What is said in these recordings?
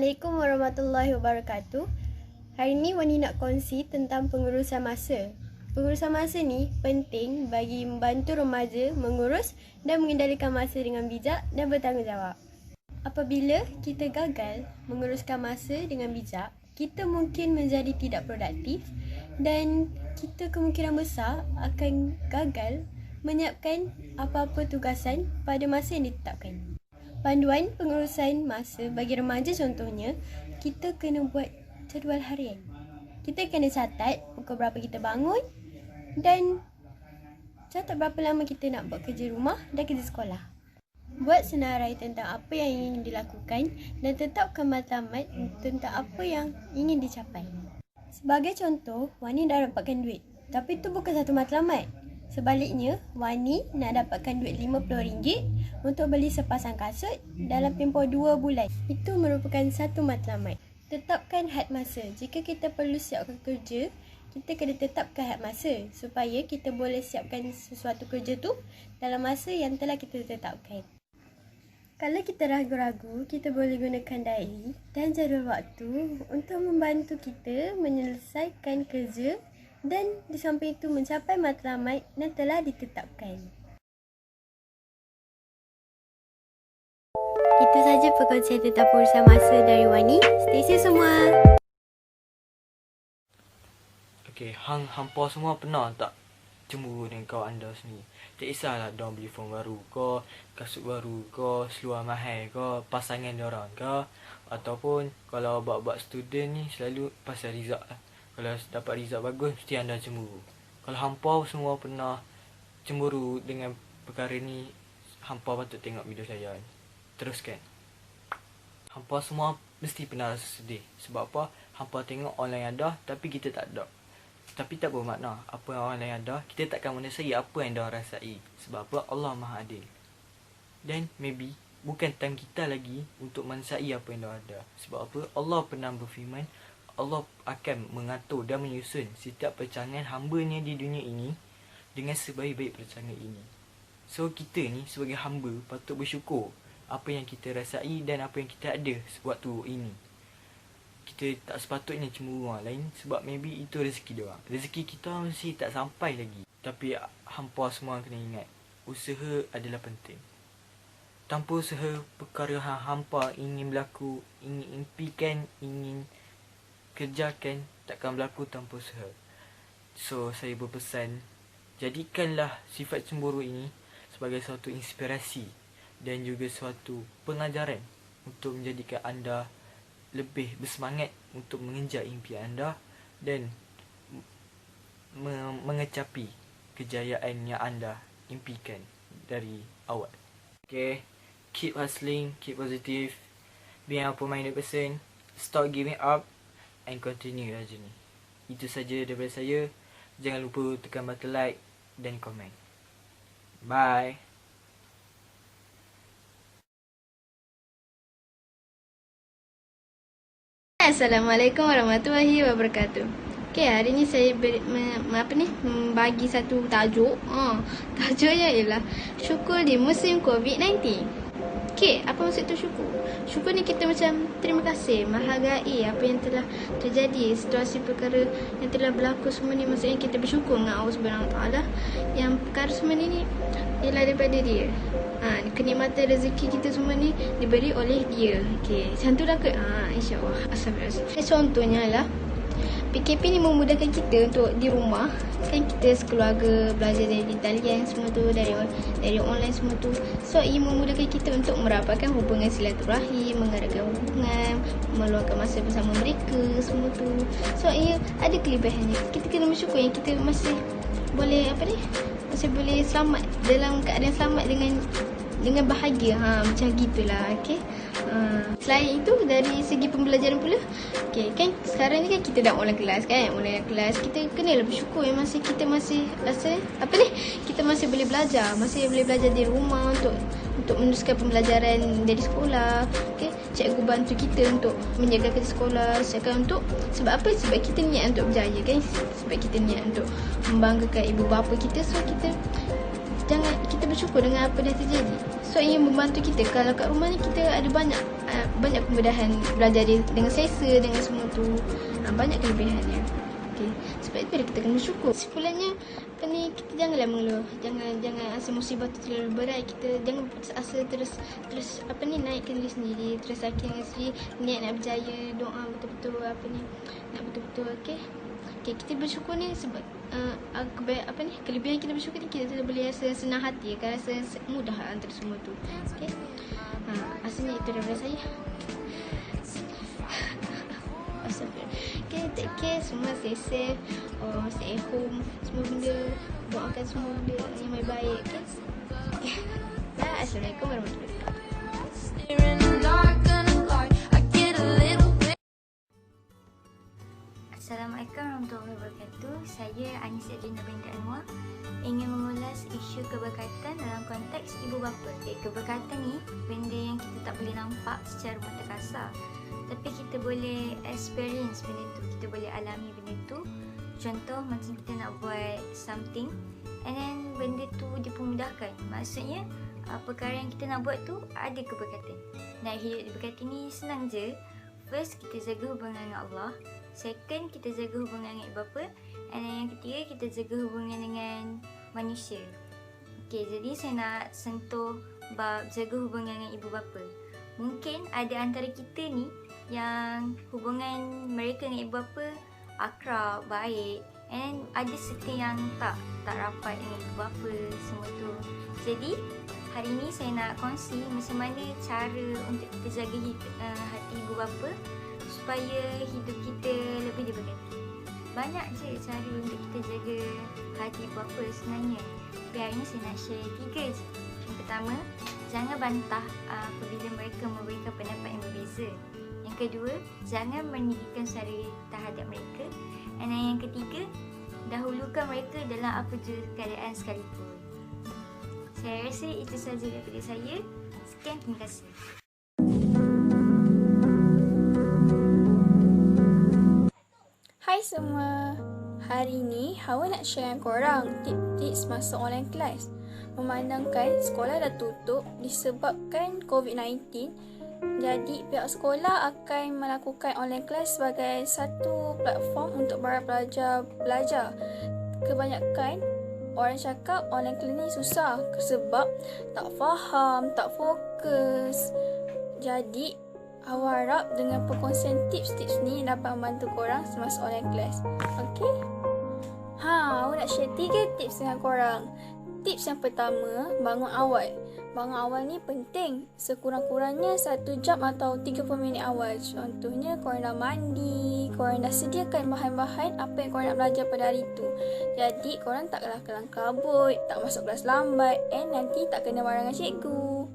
Assalamualaikum warahmatullahi wabarakatuh. Hari ni Wani nak kongsi tentang pengurusan masa. Pengurusan masa ni penting bagi membantu remaja mengurus dan mengendalikan masa dengan bijak dan bertanggungjawab. Apabila kita gagal menguruskan masa dengan bijak, kita mungkin menjadi tidak produktif dan kita kemungkinan besar akan gagal menyiapkan apa-apa tugasan pada masa yang ditetapkan. Panduan pengurusan masa bagi remaja contohnya, kita kena buat jadual harian. Kita kena catat pukul berapa kita bangun dan catat berapa lama kita nak buat kerja rumah dan kerja sekolah. Buat senarai tentang apa yang ingin dilakukan dan tetapkan matlamat tentang apa yang ingin dicapai. Sebagai contoh, Wani dah dapatkan duit, tapi itu bukan satu matlamat. Sebaliknya, Wani nak dapatkan duit RM50 untuk beli sepasang kasut dalam tempoh 2 bulan. Itu merupakan satu matlamat. Tetapkan had masa. Jika kita perlu siapkan kerja, kita kena tetapkan had masa supaya kita boleh siapkan sesuatu kerja tu dalam masa yang telah kita tetapkan. Kalau kita ragu-ragu, kita boleh gunakan diary dan jadual waktu untuk membantu kita menyelesaikan kerja dan di samping itu mencapai matlamat yang telah ditetapkan. Itu saja perkongsian tentang pengurusan masa dari Wani. Stay safe semua. Okay, hampa semua pernah tak cemburu dengan kawan anda sendiri? Tak kisahlah diorang beli phone baru ke, kasut baru ke, seluar mahal ke, pasangan diorang ke, ataupun kalau buat student ni selalu pasal result lah. Kalau dapat result bagus, mesti anda cemburu. Kalau hampa semua pernah cemburu dengan perkara ni, hampa patut tengok video saya ni. Teruskan. Hampa semua mesti pernah rasa sedih. Sebab apa? Hampa tengok orang lain ada, tapi kita tak ada. Tapi tak bermakna apa yang orang lain ada, kita takkan menasai apa yang dia rasai. Sebab apa? Allah Maha Adil. Dan maybe bukan time kita lagi untuk menasai apa yang dia ada. Sebab apa? Allah pernah berfirman, Allah akan mengatur dan menyusun setiap perancangan hamba-Nya di dunia ini dengan sebaik-baik perancangan ini. So kita ni sebagai hamba patut bersyukur apa yang kita rasai dan apa yang kita ada waktu ini. Kita tak sepatutnya cemburu orang lain sebab maybe itu rezeki dia. Rezeki kita mesti tak sampai lagi. Tapi hampa semua kena ingat, usaha adalah penting. Tanpa usaha, perkara hampa ingin berlaku, ingin impikan, ingin kerjakan takkan berlaku tanpa usaha. So saya berpesan, jadikanlah sifat cemburu ini sebagai suatu inspirasi dan juga suatu pengajaran untuk menjadikan anda lebih bersemangat untuk mengejar impian anda dan mengecapi kejayaan yang anda impikan dari awal. Okay, keep hustling, keep positive, be an open-minded person, stop giving up and continue lah journey. Itu saja daripada saya. Jangan lupa tekan button like dan komen. Bye. Assalamualaikum warahmatullahi wabarakatuh. Okay, hari ni saya bagi satu tajuk. Tajuknya ialah syukur di musim COVID-19. Okay, apa maksud tu syukur? Syukur ni kita macam terima kasih, menghargai apa yang telah terjadi, situasi perkara yang telah berlaku semua ni. Maksudnya kita bersyukur dengan Allah SWT yang perkara semua ni ialah daripada dia. Kenikmatan rezeki kita semua ni diberi oleh dia. Okay, macam tu dah ke? InsyaAllah. Astagfirullahaladzim. Contohnya lah, PKP ni memudahkan kita untuk di rumah. Kan kita sekeluarga belajar dari talian semua tu, dari online semua tu. So ia memudahkan kita untuk merapatkan hubungan silaturahim, mengeratkan hubungan, meluangkan masa bersama mereka semua tu. So ia ada kelebihannya. Kita kena bersyukur yang kita masih boleh masih boleh selamat, dalam keadaan selamat dengan bahagia. Macam gitulah. Okay. Selain itu, dari segi pembelajaran pula, okay, kan sekarang ni kan kita dah online kelas kan. Online kelas kita kena bersyukur yang kita masih rasa kita masih boleh belajar di rumah untuk meneruskan pembelajaran dari sekolah. Okay, cikgu bantu kita untuk menjaga kerja sekolah. Sebab apa? Sebab kita niat untuk berjaya kan. Sebab kita niat untuk membanggakan ibu bapa kita. So kita jangan kita bersyukur dengan apa dah terjadi. So ia membantu kita. Kalau kat rumah ni kita ada banyak kemudahan belajar dengan selesa, dengan semua tu. Banyak kelebihannya. Okay. Sebab itu kita kena bersyukur. Sekurangnya kita janganlah mengeluh. Jangan rasa musibah tu terlalu berat. Kita jangan putus asa terus naikkan diri sendiri, terus akhirnya sendiri niat nak berjaya, doa betul-betul nak betul-betul okey. Kita bersyukur ni sebab kelebihan kita bersyukur ni kita boleh rasa senang hati, akan rasa mudah antara semua tu. Okey. Asalnya itu daripada saya. Okay, take care, semua stay safe, stay at home, semua benda, doakan semua benda yang baik-baik, okay? Assalamualaikum warahmatullahi wabarakatuh. Assalamualaikum warahmatullahi wabarakatuh. Saya Anisa Dina binti Anwar ingin mengulas isu keberkatan dalam konteks ibu bapa. Keberkatan ni benda yang kita tak boleh nampak secara mata kasar, tapi kita boleh experience benda tu, kita boleh alami benda tu. Contoh macam kita nak buat something and then benda tu dipermudahkan. Maksudnya perkara yang kita nak buat tu ada keberkatan. Nak hidup diberkati ni senang je. First, kita jaga hubungan dengan Allah. Second, kita jaga hubungan dengan ibu bapa. And then yang ketiga, kita jaga hubungan dengan manusia. Okay, jadi saya nak sentuh bab jaga hubungan dengan ibu bapa. Mungkin ada antara kita ni yang hubungan mereka dengan ibu bapa akrab, baik, and ada serta yang tak rapat dengan ibu bapa semua tu. Jadi hari ni saya nak kongsi macam mana cara untuk kita jaga hati ibu bapa supaya hidup kita lebih diberkati. Banyak je cara untuk kita jaga hati ibu bapa sebenarnya. Tapi hari ni saya nak share 3 je. Yang pertama, jangan bantah apabila mereka memberikan pendapat yang berbeza. Yang kedua, jangan meninggikan suara terhadap mereka. Dan yang ketiga, dahulukan mereka dalam apa jua keadaan sekalipun. Saya rasa itu sahaja daripada saya. Sekian, terima kasih. Hai semua. Hari ni Hawa nak share dengan korang tips-tips masa online class. Memandangkan sekolah dah tutup disebabkan COVID-19, jadi pihak sekolah akan melakukan online class sebagai satu platform untuk para pelajar belajar. Kebanyakan orang cakap online class ni susah sebab tak faham, tak fokus. Jadi Hawa harap dengan perkongsian tips-tips ni dapat membantu korang semasa online class. Okey? Hawa nak share 3 tips dengan korang. Tips yang pertama, bangun awal. Bangun awal ni penting. Sekurang-kurangnya 1 jam atau 30 minit awal. Contohnya, korang dah mandi, korang dah sediakan bahan-bahan apa yang korang nak belajar pada hari tu. Jadi, korang tak kelang kabut, tak masuk kelas lambat, and nanti tak kena marah dengan cikgu.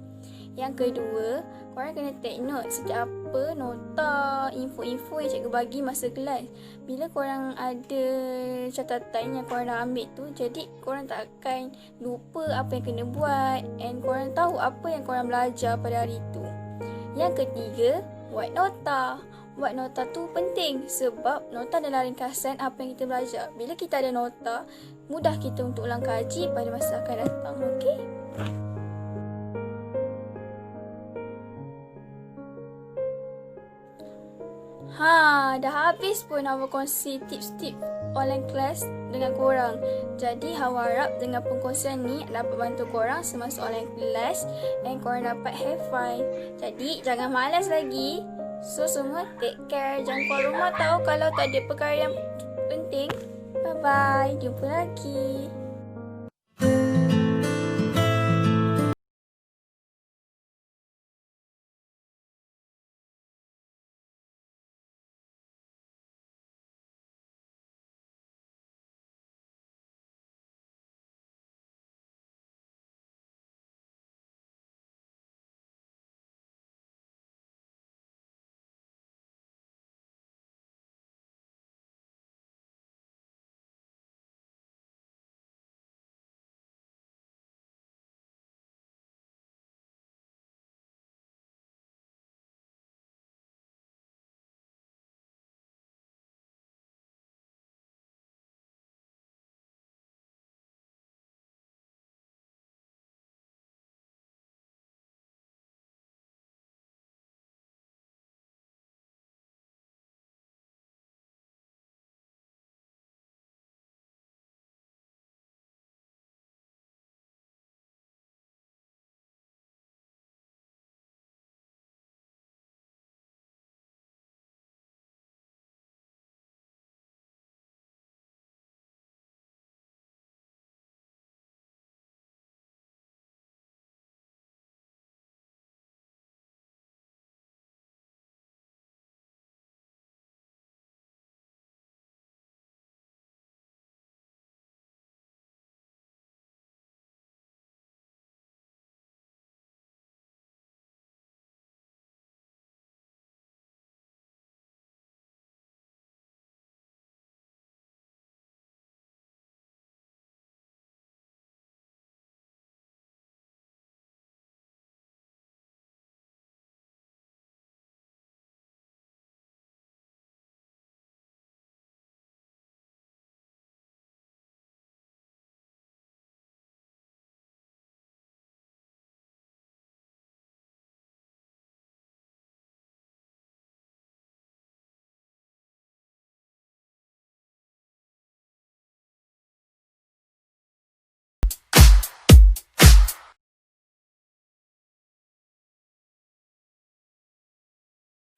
Yang kedua, korang kena take note setiap apa nota, info-info yang cikgu bagi masa kelas. Bila korang ada catatan yang korang dah ambil tu, jadi korang tak akan lupa apa yang kena buat, and korang tahu apa yang korang belajar pada hari tu. Yang ketiga, buat nota. Buat nota tu penting sebab nota adalah ringkasan apa yang kita belajar. Bila kita ada nota, mudah kita untuk ulang kaji pada masa akan datang. Okey? Dah habis pun Hawa kongsi tips-tips online class dengan korang. Jadi Hawa harap dengan perkongsian ni dapat bantu korang semasa online class dan korang dapat have fun. Jadi jangan malas lagi. So semua take care. Jangan keluar rumah tahu kalau tak ada perkara yang penting. Bye-bye. Jumpa lagi.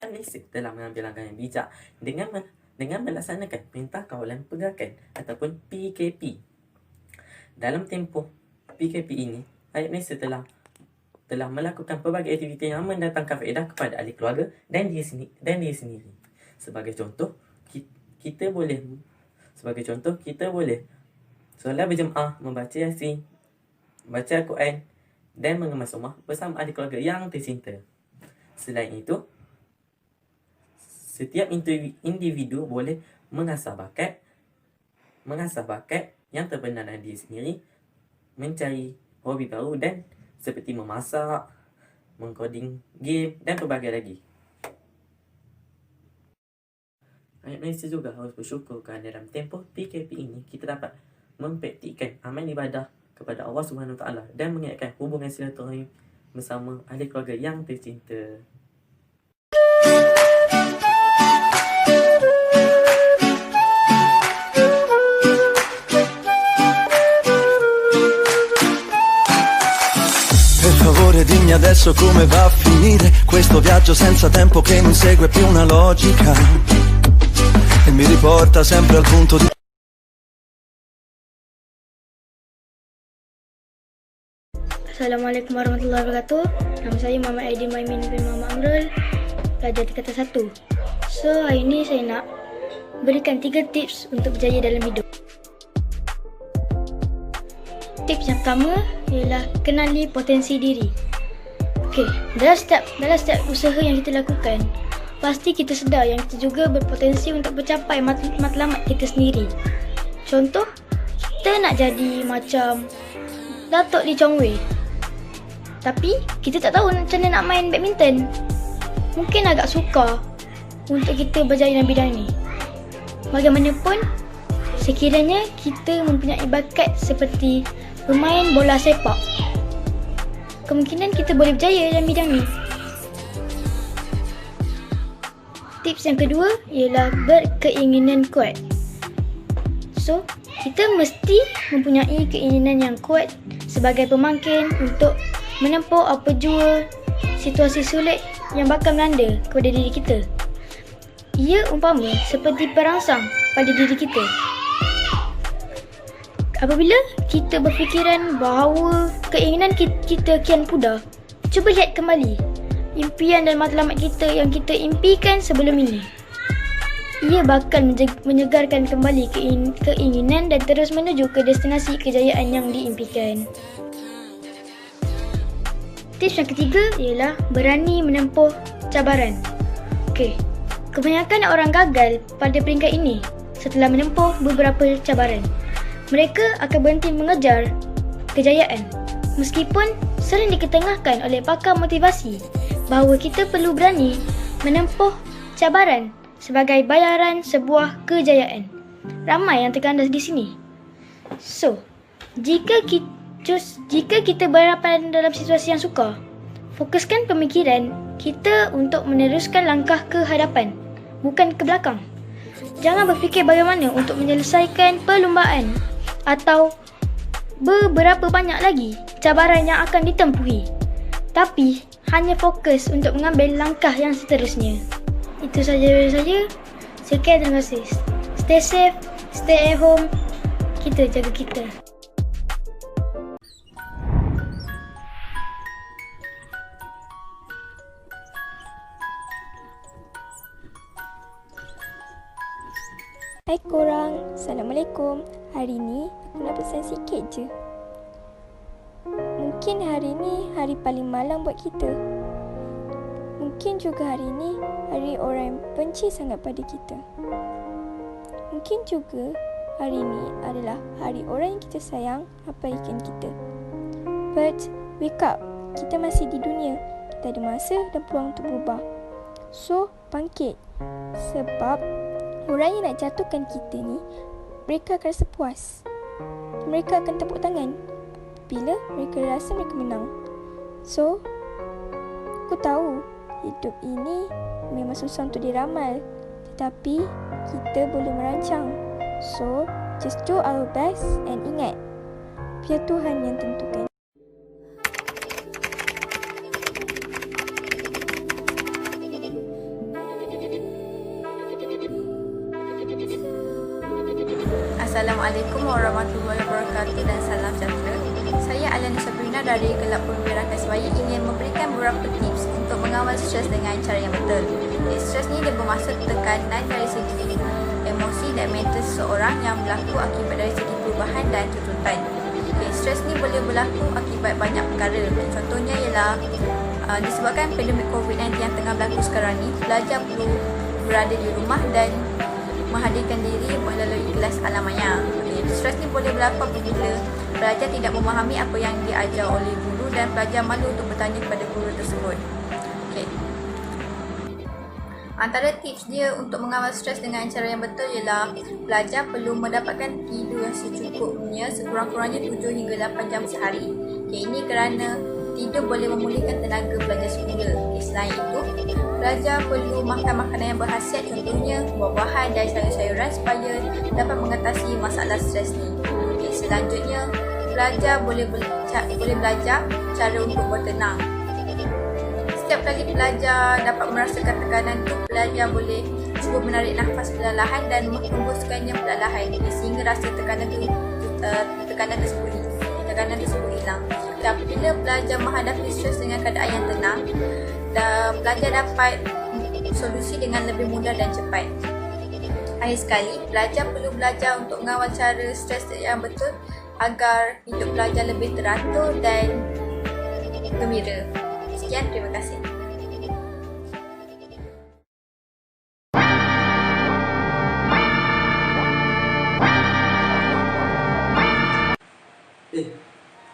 Malaysia telah mengambil langkah yang bijak dengan melaksanakan Perintah Kawalan Pergerakan ataupun PKP. Dalam tempoh PKP ini, rakyat Malaysia telah melakukan pelbagai aktiviti yang mendatangkan faedah kepada ahli keluarga dan diri sendiri. Sebagai contoh, kita boleh solat berjemaah, membaca Yasin, baca Al-Quran dan mengemas rumah bersama ahli keluarga yang tercinta. Selain itu, setiap individu boleh mengasah bakat yang terpendam dalam diri sendiri, mencari hobi baru dan seperti memasak, mengkoding game dan pelbagai lagi. Rakyat Malaysia juga harus bersyukur kerana dalam tempoh PKP ini kita dapat mempraktikkan amal ibadah kepada Allah SWT dan mengingatkan hubungan silaturahim bersama ahli keluarga yang tercinta. Per favore dimmi adesso come va a finire questo viaggio senza tempo che non segue più una logica e mi riporta sempre al punto di... Assalamualaikum warahmatullahi wabarakatuh. Nama saya Muhammad Aidin Maimin bin Muhammad Amrul, pelajar tingkatan 1. So, hari ini saya nak berikan 3 tips untuk berjaya dalam hidup. Tips yang pertama ialah kenali potensi diri. Okey, dalam setiap usaha yang kita lakukan, pasti kita sedar yang kita juga berpotensi untuk mencapai matlamat kita sendiri. Contoh, kita nak jadi macam Datuk Lee Chong Wei, tapi kita tak tahu macam mana nak main badminton. Mungkin agak sukar untuk kita berjaya dalam bidang ni. Bagaimanapun, sekiranya kita mempunyai bakat seperti bermain bola sepak, kemungkinan kita boleh berjaya dalam bidang ni. Tips yang kedua ialah berkeinginan kuat. So, kita mesti mempunyai keinginan yang kuat sebagai pemangkin untuk menempuh apa jua situasi sulit yang bakal melanda kepada diri kita. Ia umpama seperti perangsang pada diri kita. Apabila kita berfikiran bahawa keinginan kita kian pudar, cuba lihat kembali impian dan matlamat kita yang kita impikan sebelum ini. Ia bakal menyegarkan kembali keinginan dan terus menuju ke destinasi kejayaan yang diimpikan. Tips yang ketiga ialah berani menempuh cabaran. Okey, kebanyakan orang gagal pada peringkat ini setelah menempuh beberapa cabaran. Mereka akan berhenti mengejar kejayaan meskipun sering diketengahkan oleh pakar motivasi bahawa kita perlu berani menempuh cabaran sebagai bayaran sebuah kejayaan. Ramai yang terkandas di sini. So, jika kita berhadapan dalam situasi yang sukar, fokuskan pemikiran kita untuk meneruskan langkah ke hadapan, bukan ke belakang. Jangan berfikir bagaimana untuk menyelesaikan perlumbaan atau beberapa banyak lagi cabaran yang akan ditempuhi. Tapi, hanya fokus untuk mengambil langkah yang seterusnya. Itu saja dari saya. Sekian, terima kasih. Stay safe, stay at home. Kita jaga kita. Hai korang, Assalamualaikum. Hari ni aku nak pesan sikit je. Mungkin hari ni hari paling malang buat kita. Mungkin juga hari ni hari orang yang benci sangat pada kita. Mungkin juga hari ni adalah hari orang yang kita sayang abaikan kita. But wake up, kita masih di dunia. Kita ada masa dan peluang untuk berubah. So, bangkit. Sebab orang yang nak jatuhkan kita ni, mereka akan rasa puas. Mereka akan tepuk tangan bila mereka rasa mereka menang. So, aku tahu hidup ini memang susah untuk diramal, tetapi kita boleh merancang. So, just do our best and ingat, biar Tuhan yang tentukan. Assalamualaikum warahmatullahi wabarakatuh dan salam sejahtera. Saya Alana Sabrina dari Kelab Perwira Kasbaya ingin memberikan beberapa tips untuk mengawal stres dengan cara yang betul. Stres ni dia bermaksud tekanan dari segi emosi dan mental seseorang yang berlaku akibat dari segi perubahan dan tuntutan. Stres ni boleh berlaku akibat banyak perkara. Contohnya ialah disebabkan pandemik COVID-19 yang tengah berlaku sekarang ni, pelajar perlu berada di rumah dan menghadirkan diri melalui kelas alam maya. Stres ni boleh berlaku apabila pelajar tidak memahami apa yang diajar oleh guru dan pelajar malu untuk bertanya kepada guru tersebut. Antara tips dia untuk mengawal stres dengan cara yang betul ialah pelajar perlu mendapatkan tidur yang secukupnya, sekurang-kurangnya 7 hingga 8 jam sehari. Ini kerana tidur boleh memulihkan tenaga pelajar semula. Selain itu, pelajar perlu makan makanan yang berkhasiat, contohnya buah-buahan dan sayur-sayuran supaya dapat mengatasi masalah stres ni. Selanjutnya, pelajar boleh belajar cara untuk bertenang. Setiap kali pelajar dapat merasakan tekanan itu, pelajar boleh cuba menarik nafas perlahan dan menghembuskannya perlahan sehingga rasa tekanan tersebut hilang. Dan bila pelajar menghadapi stres dengan keadaan yang tenang, pelajar dapat solusi dengan lebih mudah dan cepat. Akhir sekali, pelajar perlu belajar untuk mengawal cara stres yang betul agar hidup pelajar lebih teratur dan gembira. Sekian, terima kasih.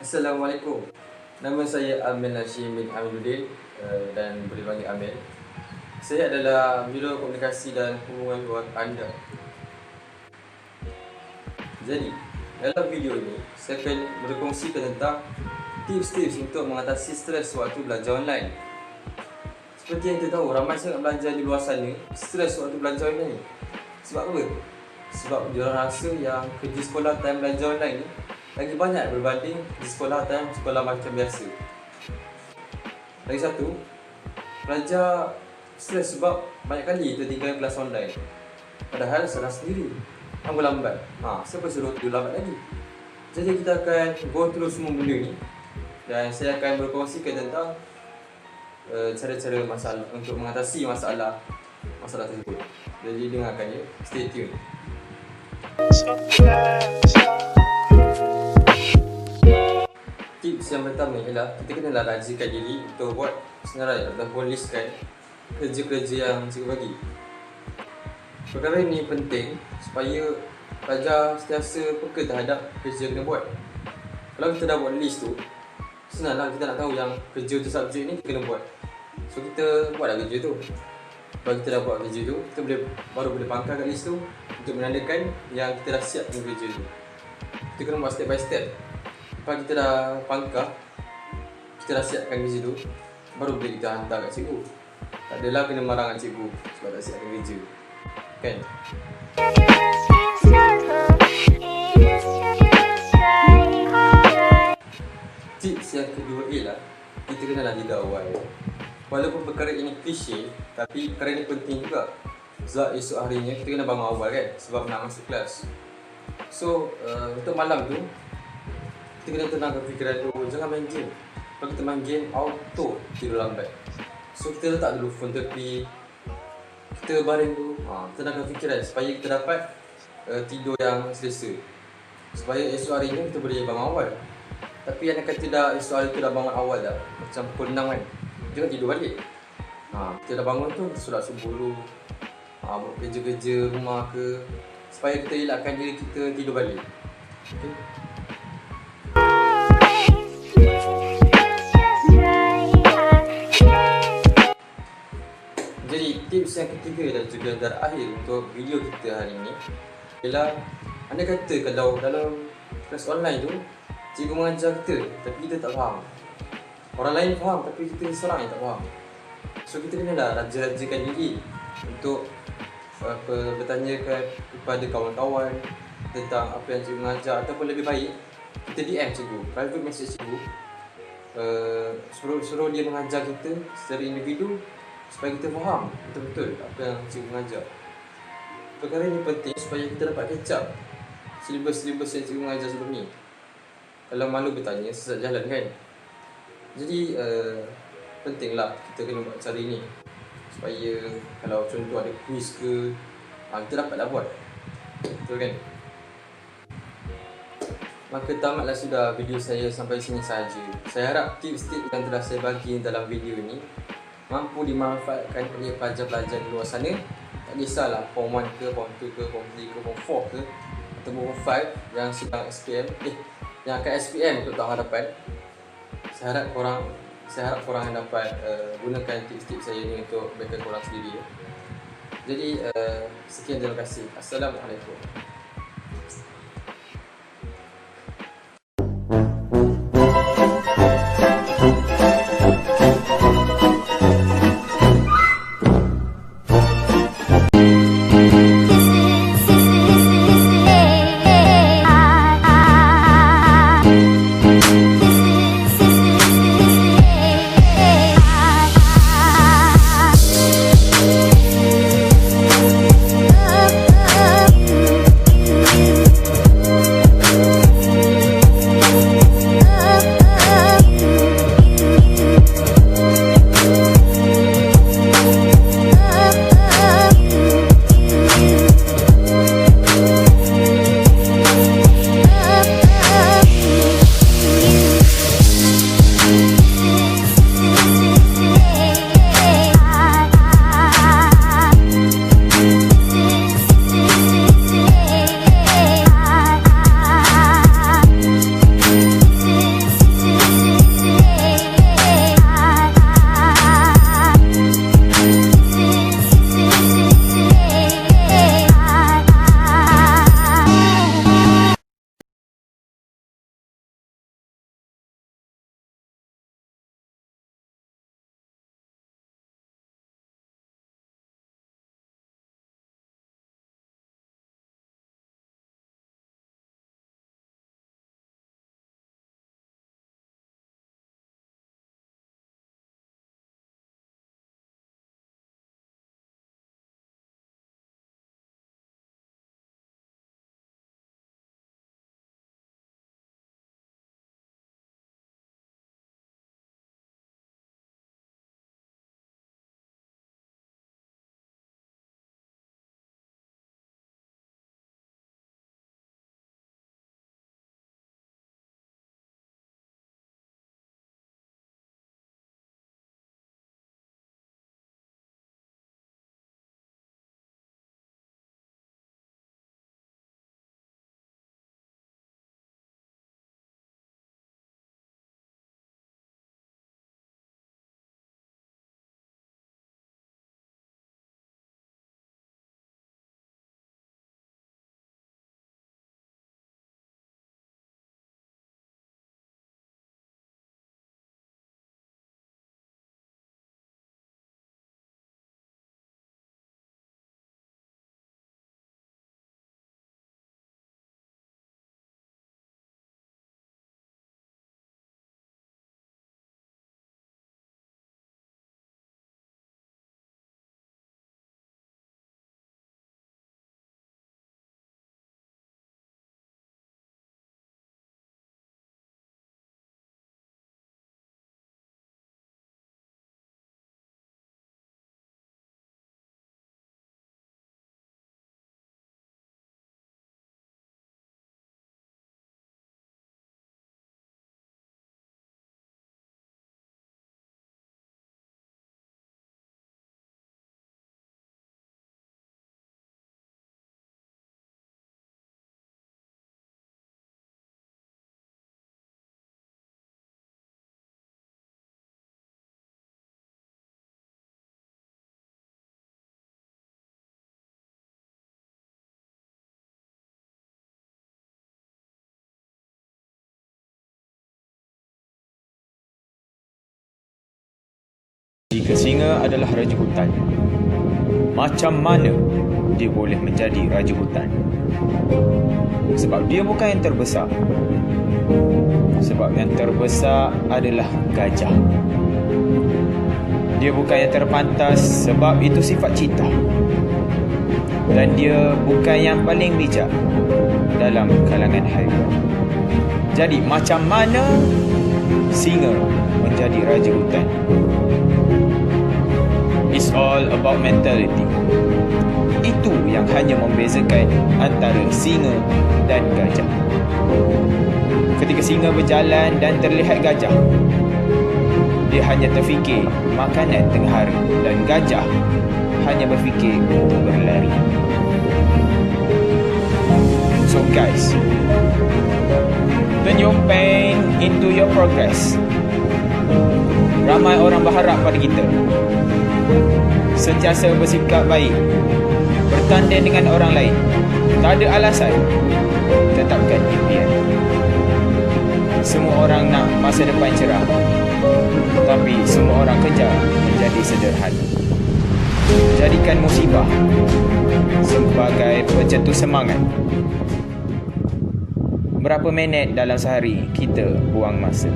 Assalamualaikum. Nama saya Amil Hashim bin Amiluddin dan boleh panggil Amil. Saya adalah Biro Komunikasi dan Hubungan Luar anda. Jadi, dalam video ini saya akan berkongsikan tentang tips-tips untuk mengatasi stres waktu belajar online. Seperti yang kita tahu, ramai sangat belajar di luar sana stres waktu belajar online ni. Sebab apa? Sebab dia rasa yang kerja sekolah time belajar online ni lagi banyak berbanding di sekolah macam biasa. Lagi satu, pelajar stres sebab banyak kali tertinggal kelas online. Padahal salah sendiri, hang lambat. Siapa suruh tu lambat lagi? Jadi kita akan go through semua benda ni dan saya akan berkongsikan tentang cara-cara masalah untuk mengatasi masalah tersebut. Jadi dengarkan ya, stay tune. Tips yang pertama ialah kita kenalah rajinkan diri untuk buat senarai ataupun listkan kerja-kerja yang cikgu bagi. Perkara ini penting supaya pelajar sentiasa peka terhadap kerja yang kena buat. Kalau kita dah buat list tu, senanglah kita nak tahu yang kerja tu subjek ni kita kena buat. So kita buatlah kerja tu. Kalau kita dah buat kerja tu, kita baru boleh pangkal kat list tu untuk menandakan yang kita dah siap dengan kerja tu. Kita kena buat step by step. Lepas kita dah pangkal, kita dah siapkan kerja tu, baru boleh kita hantar kat cikgu. Tak adalah kena marah kat cikgu sebab tak siapkan kerja. Kan? Tips yang kedua ialah kita kenalah tidur awal. Walaupun perkara ini klise, tapi perkara ini penting juga. Sebab esok harinya kita kena bangun awal kan, sebab nak masuk kelas. So, untuk malam tu kita kena tenangkan fikiran dulu, jangan main game. Kalau kita main game, auto tidur lambat. So kita letak dulu phone tepi, kita baring dulu, tenangkan fikiran supaya kita dapat tidur yang selesa. Supaya esok harinya kita boleh bangun awal. Tapi yang kata dah esok hari kita dah bangun awal dah, macam pukul 6 kan, jangan tidur balik. Kita dah bangun tu, solat subuh dulu, buat kerja-kerja rumah ke, supaya kita elakkan diri kita tidur balik. Okay? Jadi tips yang ketiga dan juga terakhir untuk video kita hari ini ialah, anda kata kalau dalam kelas online tu cikgu mengajar kita tapi kita tak faham, orang lain faham tapi kita seorang yang tak faham. So kita kenalah raja-rajakan diri untuk bertanyakan kepada kawan-kawan tentang apa yang cikgu mengajar, ataupun lebih baik kita DM cikgu, private message cikgu, suruh dia mengajar kita secara individu supaya kita faham betul-betul apa yang cikgu mengajar. Perkara ini penting supaya kita dapat catch up silibus-silibus yang cikgu mengajar sebelum ni. Kalau malu bertanya, sesat jalan kan. Jadi pentinglah kita kena buat cara ni, supaya kalau contoh ada kuis ke, kita dapatlah buat. Betul kan? Maka tamatlah sudah video saya sampai sini saja. Saya harap tips-tips yang telah saya bagi dalam video ni mampu dimanfaatkan oleh pelajar-pelajar di luar sana. Tak kisahlah Form 1 ke, Form 2 ke, Form 3 ke, Form 4 ke, atau Form 5 yang sedang SPM, yang akan SPM untuk tahun hadapan. Saya harap korang dapat gunakan tips-tips saya ni untuk kebaikan korang sendiri. Jadi sekian, terima kasih. Assalamualaikum. Jika singa adalah raja hutan, macam mana dia boleh menjadi raja hutan? Sebab dia bukan yang terbesar. Sebab yang terbesar adalah gajah. Dia bukan yang terpantas sebab itu sifat citah. Dan dia bukan yang paling bijak. dalam kalangan haiwan. Jadi macam mana singa menjadi raja hutan? It's all about mentality. Itu yang hanya membezakan antara singa dan gajah. Ketika singa berjalan dan terlihat gajah, dia hanya terfikir makanan tengah hari, dan gajah hanya berfikir untuk berlari. So guys, turn your pain into your progress. Ramai orang berharap pada kita. Sentiasa bersikap baik, bertanding dengan orang lain. Tak ada alasan. Tetapkan impian. Semua orang nak masa depan cerah, tapi semua orang kejar menjadi sederhana. Jadikan musibah sebagai pencetus semangat. Berapa minit dalam sehari kita buang masa?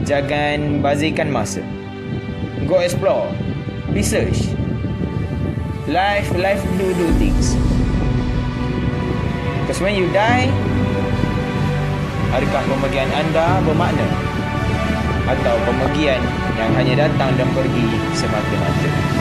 Jangan bazirkan masa. Go explore, research. Life do things. Because when you die, adakah pemergian anda bermakna? Atau pemergian yang hanya datang dan pergi semata-mata?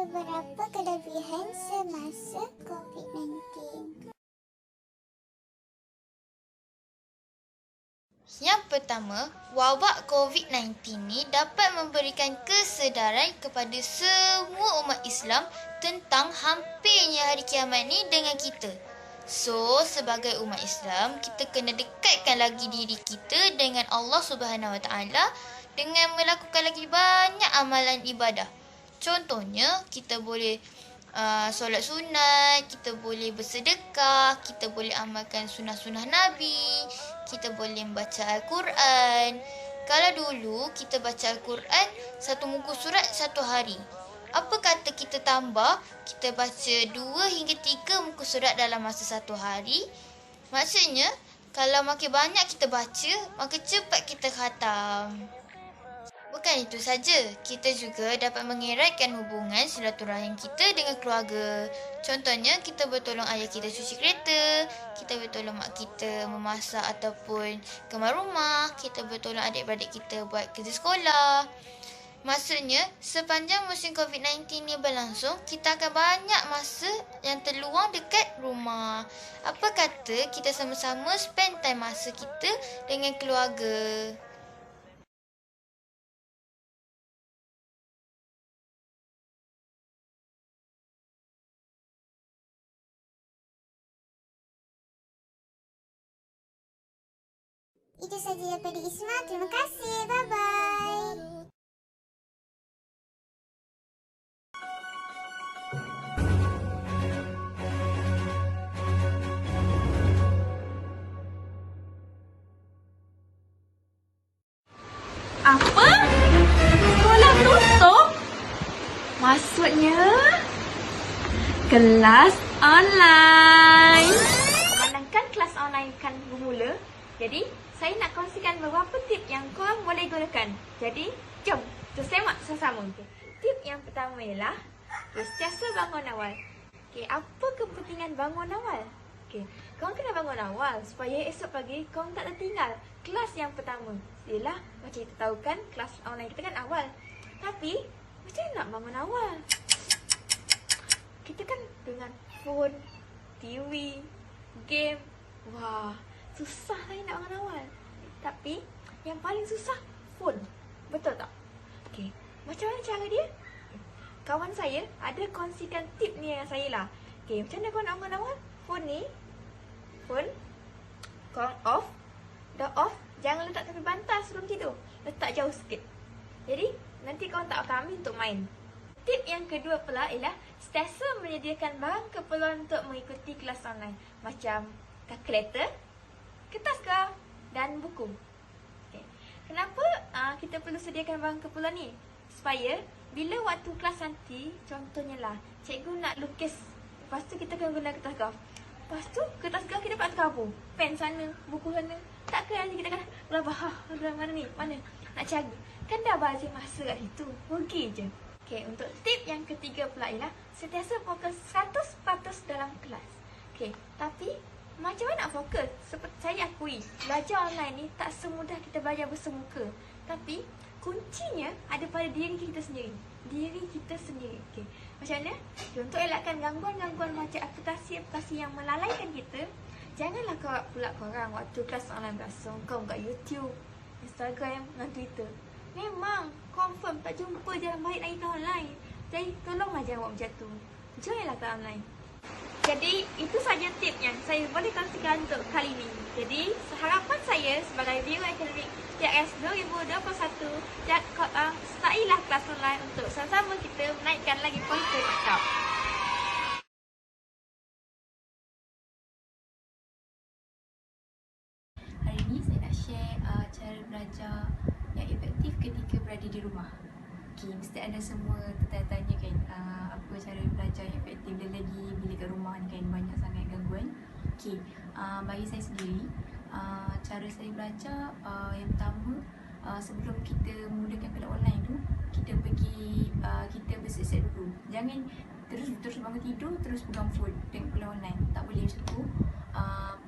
beberapa kelebihan semasa COVID-19. Yang pertama, wabak COVID-19 ni dapat memberikan kesedaran kepada semua umat Islam tentang hampirnya hari kiamat ni dengan kita. So, sebagai umat Islam, kita kena dekatkan lagi diri kita dengan Allah Subhanahu Wa Taala dengan melakukan lagi banyak amalan ibadah. Contohnya, kita boleh solat sunat, kita boleh bersedekah, kita boleh amalkan sunnah-sunnah Nabi, kita boleh membaca Al-Quran. Kalau dulu kita baca Al-Quran satu muka surat satu hari. Apa kata kita tambah, kita baca 2 hingga 3 muka surat dalam masa satu hari. Maksudnya, kalau makin banyak kita baca, makin cepat kita khatam. Bukan itu saja, kita juga dapat mengeratkan hubungan silaturahim kita dengan keluarga. Contohnya, kita bertolong ayah kita cuci kereta, kita bertolong mak kita memasak ataupun kemas rumah, kita bertolong adik-beradik kita buat kerja sekolah. Maksudnya, sepanjang musim COVID-19 ni berlangsung, kita akan banyak masa yang terluang dekat rumah. Apa kata kita sama-sama spend time masa kita dengan keluarga? Itu saja daripada Isma. Terima kasih. Bye-bye. Apa? Maksudnya kelas online. Memandangkan kelas online kan bermula, jadi saya nak kongsikan beberapa tip yang korang boleh gunakan. Jadi, jom kita semak sama-sama. Tip yang pertama ialah sentiasa bangun awal. Apa kepentingan bangun awal? Korang kena bangun awal supaya esok pagi korang tak tertinggal kelas yang pertama. Ialah macam kita tahu kan, kelas online kita kan awal. Tapi macam mana nak bangun awal? Kita kan dengan phone, TV, game. Wah, susah saya nak bangun awal. Tapi yang paling susah phone. Betul tak? Macam mana cara dia? Kawan saya ada kongsikan tip ni dengan saya lah. Macam mana korang nak bangun awal? Phone korang off. Dah off, jangan letak tepi bantal sebelum tidur. Letak jauh sikit. Jadi nanti korang tak akan ambil untuk main. Tip yang kedua pula ialah sentiasa menyediakan barang keperluan untuk mengikuti kelas online. Macam kalkulator, kertas kau dan buku. Kenapa kita perlu sediakan barang keperluan ni? Supaya bila waktu kelas nanti, contohnya lah, cikgu nak lukis. Lepas tu kita kena guna kertas kau. Lepas tu kertas kau kita dapat tukar apa? Pen sana, buku sana. Takkan nanti kita kena belah mana ni? Mana? Nak cari. Kan dah bazir masa kat situ. Rugi je. Untuk tip yang ketiga pula ialah sentiasa fokus 100% dalam kelas. Tapi macam mana nak fokus? Seperti saya akui, belajar online ni tak semudah kita belajar bersemuka. Tapi kuncinya ada pada diri kita sendiri. Macam mana? Untuk elakkan gangguan-gangguan macam aplikasi-aplikasi yang melalaikan kita, janganlah korang waktu kelas online bersongkong kat YouTube, Instagram dan Twitter. Memang confirm tak jumpa jalan baik lagi ke online. Jadi tolonglah jangan buat macam tu. Joinlah ke online. Jadi itu saja tip yang saya boleh kongsikan untuk kali ini. Jadi harapan saya sebagai viewer akademik TRS 2021, sertailah kelas online untuk sama-sama kita menaikkan lagi poin tercap. Hari ini saya nak share cara belajar yang efektif ketika berada di rumah. Mesti anda semua tertanya-tanya kan, apa cara belajar yang efektif lagi bila kat rumah ni kan banyak sangat gangguan. Bagi saya sendiri, cara saya belajar yang pertama, sebelum kita mulakan kelas online tu, kita bersiap-siap dulu. Jangan terus bangun tidur terus pegang phone tengok kelas online. Tak boleh macam tu.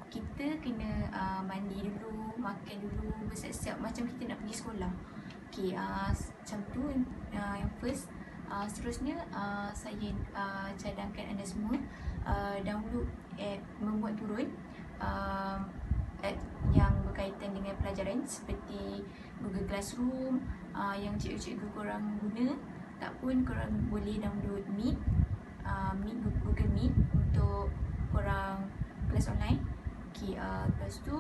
Kita kena mandi dulu, makan dulu, bersiap-siap macam kita nak pergi sekolah. Macam tu yang first. Seterusnya saya cadangkan anda semua download app, membuat turun app yang berkaitan dengan pelajaran seperti Google Classroom yang cikgu-cikgu korang guna. Tak pun korang boleh download Meet, Google Meet untuk korang kelas online. Lepas tu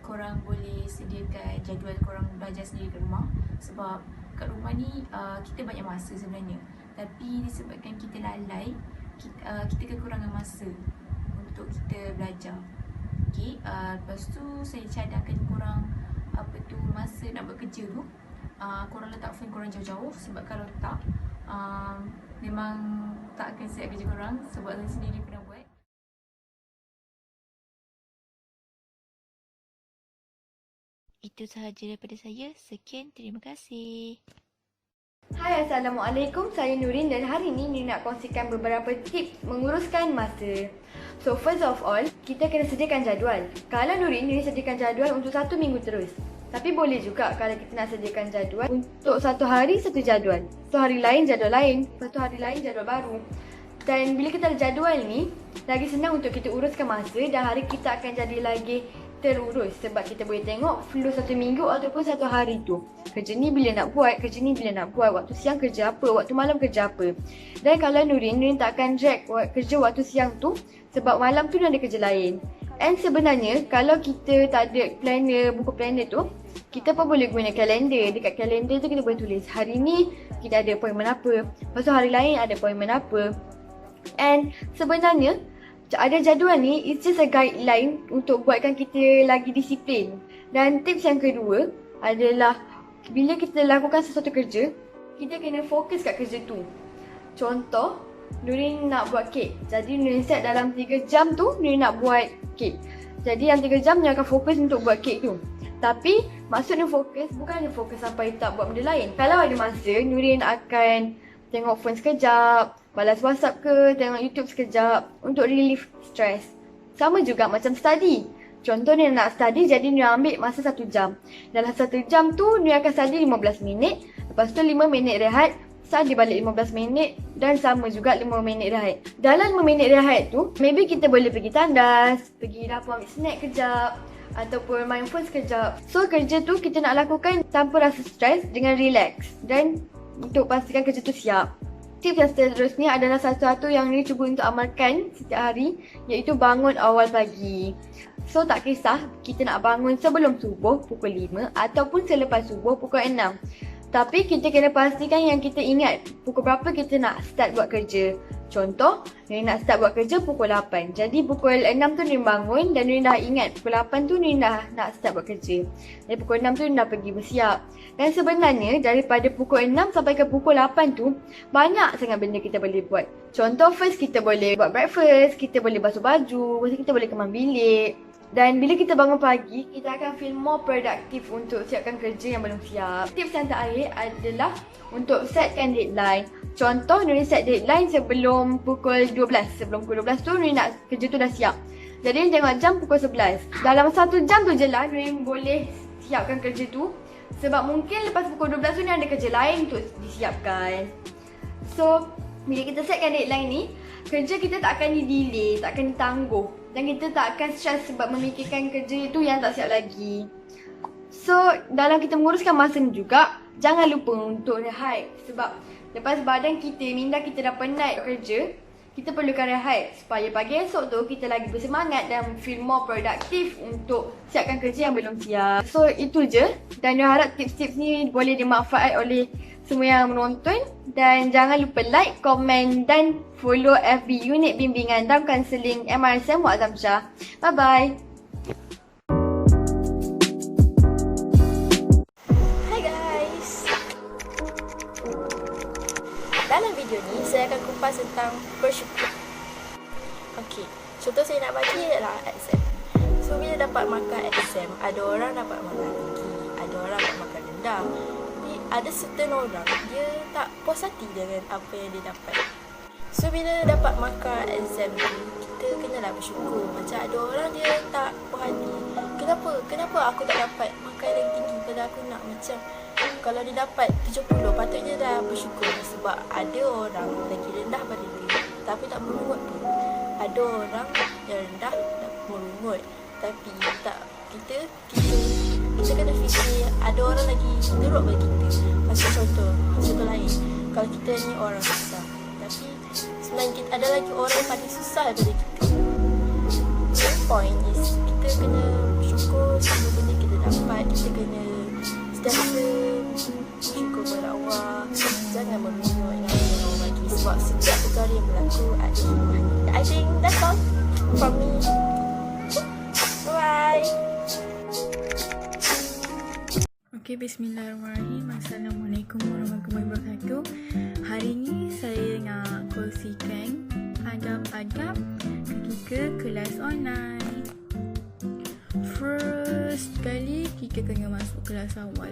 korang boleh sediakan jadual korang belajar sendiri kat rumah. Sebab kat rumah ni kita banyak masa sebenarnya, tapi disebabkan kita lalai, kita kekurangan masa untuk kita belajar. Lepas tu saya cadangkan korang masa nak buat kerja tu, korang letak phone korang jauh-jauh. Sebab kalau tak, memang tak akan siap kerja korang. Sebab saya sendiri pernah buat. Itu sahaja daripada saya. Sekian, terima kasih. Hai, Assalamualaikum. Saya Nurin dan hari ini Nurin nak kongsikan beberapa tips menguruskan masa. So, first of all, kita kena sediakan jadual. Kalau Nurin sediakan jadual untuk 1 minggu terus. Tapi boleh juga kalau kita nak sediakan jadual untuk 1 hari 1 jadual. Satu hari lain jadual lain, satu hari lain jadual baru. Dan bila kita ada jadual ni, lagi senang untuk kita uruskan masa dan hari kita akan jadi lagi terurus. Sebab kita boleh tengok flow 1 minggu ataupun 1 hari tu. Kerja ni bila nak buat, kerja ni bila nak buat, waktu siang kerja apa, waktu malam kerja apa. Dan kalau Nurin tak akan drag kerja waktu siang tu sebab malam tu ada kerja lain. And sebenarnya kalau kita tak ada planner, buku planner tu, kita pun boleh guna kalender. Dekat kalender tu kita boleh tulis hari ni kita ada appointment apa, lepas tu hari lain ada appointment apa. And sebenarnya ada jadual ni, it's just a guideline untuk buatkan kita lagi disiplin. Dan tips yang kedua adalah bila kita lakukan sesuatu kerja, kita kena fokus kat kerja tu. Contoh, Nurin nak buat kek. Jadi Nurin set dalam 3 jam tu Nurin nak buat kek. Jadi dalam 3 jam Nurin akan fokus untuk buat kek tu. Tapi maksudnya fokus bukannya fokus sampai tak buat benda lain. Kalau ada masa, Nurin akan tengok phone sekejap, balas WhatsApp ke, tengok YouTube sekejap untuk relief stress. Sama juga macam study. Contoh Nurin nak study, jadi Nurin ambil masa 1 jam. Dalam 1 jam tu Nurin akan study 15 minit. Lepas tu 5 minit rehat, study balik 15 minit dan sama juga 5 minit rehat. Dalam 5 minit rehat tu, maybe kita boleh pergi tandas, pergi dapur ambil snack kejap ataupun main phone sekejap. So kerja tu kita nak lakukan tanpa rasa stres, dengan relax dan untuk pastikan kerja tu siap. Tips yang seterusnya adalah satu-satu yang ni cuba untuk amalkan setiap hari, iaitu bangun awal pagi. So tak kisah kita nak bangun sebelum subuh pukul 5 ataupun selepas subuh pukul 6. Tapi kita kena pastikan yang kita ingat pukul berapa kita nak start buat kerja. Contoh, Nurin nak start buat kerja pukul 8. Jadi pukul 6 tu Nurin bangun dan Nurin dah ingat pukul 8 tu Nurin dah nak start buat kerja. Jadi pukul 6 tu Nurin dah pergi bersiap. Dan sebenarnya daripada pukul 6 sampai ke pukul 8 tu, banyak sangat benda kita boleh buat. Contoh, first kita boleh buat breakfast, kita boleh basuh baju, lepas tu kita boleh kemam bilik. Dan bila kita bangun pagi, kita akan feel more produktif untuk siapkan kerja yang belum siap. Tips yang terakhir adalah untuk setkan deadline. Contoh, Nurin set deadline sebelum pukul 12. Sebelum pukul 12 tu, Nurin nak kerja tu dah siap. Jadi Nurin tengok jam pukul 11. Dalam 1 jam tu je lah Nurin boleh siapkan kerja tu. Sebab mungkin lepas pukul 12 tu Nurin ada kerja lain untuk disiapkan. So, bila kita setkan deadline ni, kerja kita tak akan di-delay, tak akan ditangguh. Dan kita tak akan stres sebab memikirkan kerja tu yang tak siap lagi. So, dalam kita menguruskan masa ni juga, jangan lupa untuk rehat. Sebab lepas badan kita, minda kita dah penat kerja, kita perlukan rehat. Supaya pagi esok tu kita lagi bersemangat dan feel more produktif untuk siapkan kerja yang belum siap. So, itu je. Dan saya harap tips-tips ni boleh dimanfaat oleh semua yang menonton. Dan jangan lupa like, komen dan follow FB Unit Bimbingan dan Kaunseling MRSM Wak Azam Shah. Bye-bye. Hai guys. Dalam video ni saya akan kupas tentang bersyukur. Okey, contoh saya nak bagi adalah exam. So bila dapat markah exam, ada orang dapat markah tinggi, ada orang dapat markah rendah. Ada certain orang dia tak puas hati dengan apa yang dia dapat. So bila dapat markah exam tu, kita kenalah bersyukur. Macam ada orang dia tak puas hati, Kenapa aku tak dapat markah yang tinggi pada aku nak. Macam kalau dia dapat 70, patutnya dah bersyukur. Sebab ada orang lagi rendah pada dia tapi tak merungut pun. Ada orang yang rendah tak merungut tapi tak. Kita kena fikir ada orang lagi teruk bagi kita. Macam contoh lain, kalau kita ni orang susah, tapi sebenarnya kita ada lagi orang yang paling susah daripada kita. The point is kita kena bersyukur semua benda kita dapat. Kita kena sentiasa bersyukur kepada Allah. Jangan merungut dengan orang bagi, sebab setiap perkara yang berlaku ada hikmahnya. I think that's all from me. Bye. Okay, bismillahirrahmanirrahim. Assalamualaikum warahmatullahi wabarakatuh. Hari ni saya nak kongsikan adab-adab ketika kelas online. First kali kita kena masuk kelas awal.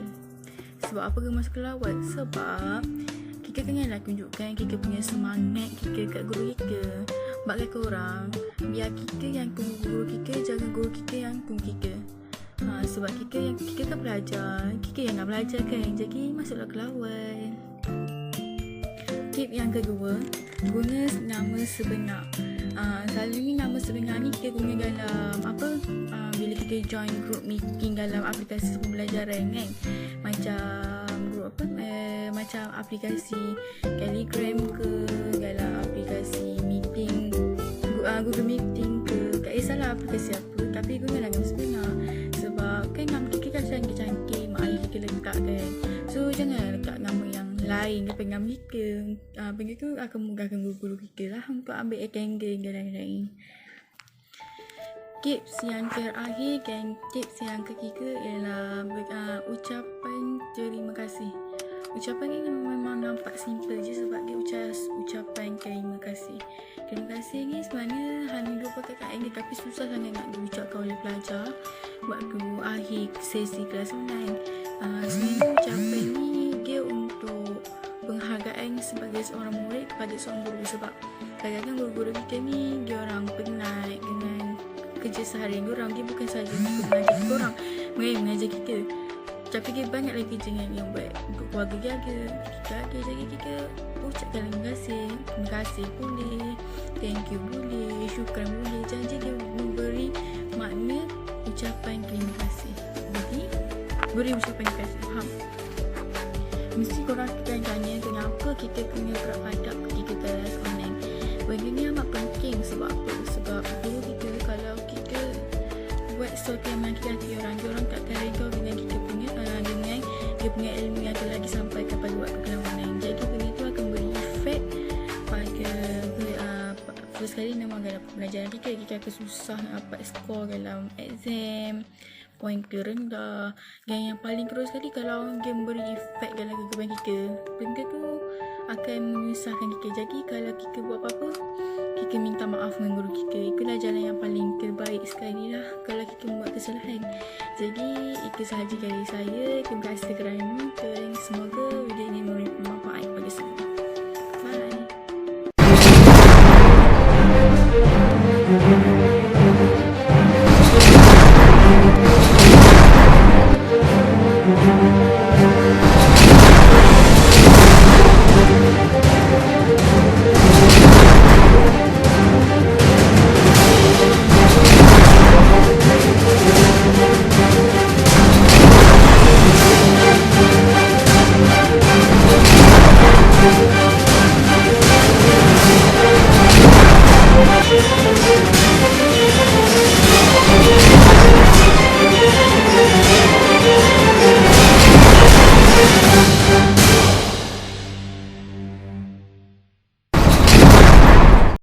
Sebab apa kena masuk kelas awal? Sebab kita kena tunjukkan kita punya semangat kita kat guru kita. Bagi korang, biar kita yang tunggu guru kita, jangan guru kita yang tunggu kita. Sebab kita kan belajar, kita yang nak belajar kan. Jadi masuklah kelas awal. Tip yang kedua, guna nama sebenar. Selalunya nama sebenar ni kita guna dalam bila kita join group meeting dalam aplikasi pembelajaran kan. Macam group macam aplikasi Telegram ke, dalam aplikasi meeting Google Meeting ke, tak kisahlah aplikasi apa, tapi guna nama sebenar. Sebab kan nama kita kan cantik-cantik, mak ayah kita letak kan. So jangan letak nama yang lain daripada nama kita. Begitu akan memudahkan guru-guru kita lah untuk ambil attendance dan lain-lain. Tips yang terakhir dan tips yang ketiga ialah ucapan terima kasih. Ucapan ni memang nampak simple je sebab dia ucapan terima kasih. Terima kasih ni sebenarnya hanya 2 perkataan je tapi susah sangat nak diucapkan oleh pelajar waktu akhir sesi kelas 9. Sebenarnya ucapan ni dia untuk penghargaan sebagai seorang murid kepada seorang guru sebab kadang-kadang guru-guru kita ni dia orang penat dengan kerja seharian diorang. Dia bukan sahaja untuk mengajar kita orang, mereka mengajar kita, tapi dia banyak lagi kerja yang buat untuk keluarga jaga jadi kita ucapkan terima kasih boleh, thank you boleh, syukran boleh. Janji dia memberi makna ucapan terima kasih. Jadi beri ucapan terima kasih, faham? Mesti korang akan tanya kenapa kita kena beradab ketika kelas online. Benda ni amat penting. Sebab apa? Sebab dulu kita, kalau kita buat sesuatu yang menyakitkan hati orang tak akan reda dengan kita punya dengan dia punya ilmu yang telah disampaikan pada waktu kelas online. Jadi benda tu akan beri efek pada first sekali memang dalam pembelajaran kita akan susah nak dapat skor dalam exam, poin kita rendah. Dan yang paling teruk sekali kalau dia memberi efek dalam kehidupan kita, benda tu akan menyusahkan kita. Jadi kalau kita buat apa-apa, kita minta maaf dengan guru kita. Itulah jalan yang paling terbaik sekali lah kalau kita membuat kesalahan. Jadi itu sahaja dari saya. Terima kasih kerana menonton. Semoga video ini memberi manfaat bagi semua.